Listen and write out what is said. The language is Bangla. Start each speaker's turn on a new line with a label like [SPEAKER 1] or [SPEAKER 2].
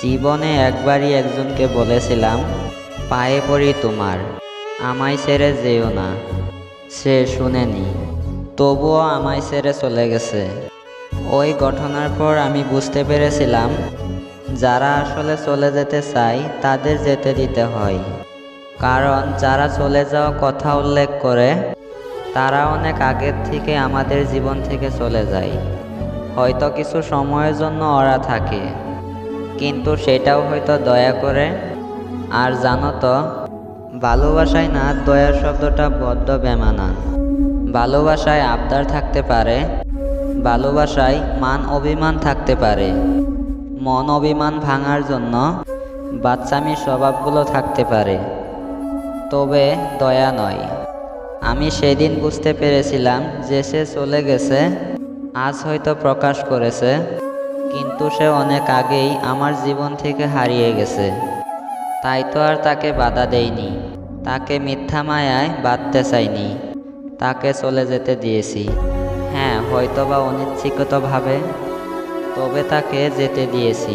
[SPEAKER 1] জীবনে একবারই একজনকে বলেছিলাম, পায়ে পড়ি তোমার, আমায় ছেড়ে যেও না। সে শুনেনি, তবুও আমায় ছেড়ে চলে গেছে। ওই ঘটনার পর আমি বুঝতে পেরেছিলাম, যারা আসলে চলে যেতে চায় তাদের যেতে দিতে হয়। কারণ যারা চলে যাওয়া কথা উল্লেখ করে তারা অনেক আগের থেকে আমাদের জীবন থেকে চলে যায়। হয়তো কিছু সময়ের জন্য ওরা থাকে, কিন্তু সেটাও হয়তো দয়া করে। আর জানো তো, ভালোবাসায় না দয়ার শব্দটা বড্ড বেমানান। ভালোবাসায় আবদার থাকতে পারে, ভালোবাসায় মান অভিমান থাকতে পারে, মন অভিমান ভাঙার জন্য বাচ্চামি স্বভাবগুলো থাকতে পারে, তবে দয়া নয়। আমি সেদিন বুঝতে পেরেছিলাম যে সে চলে গেছে, আজ হয়তো প্রকাশ করেছে, কিন্তু সে অনেক আগেই আমার জীবন থেকে হারিয়ে গেছে। তাই তো আর তাকে বাধা দেইনি, তাকে মিথ্যা মায়ায় বাঁধতে চাইনি, তাকে চলে যেতে দিয়েছি। হ্যাঁ, হয়তোবা অনিচ্ছাকৃতভাবে, তবে তাকে যেতে দিয়েছি।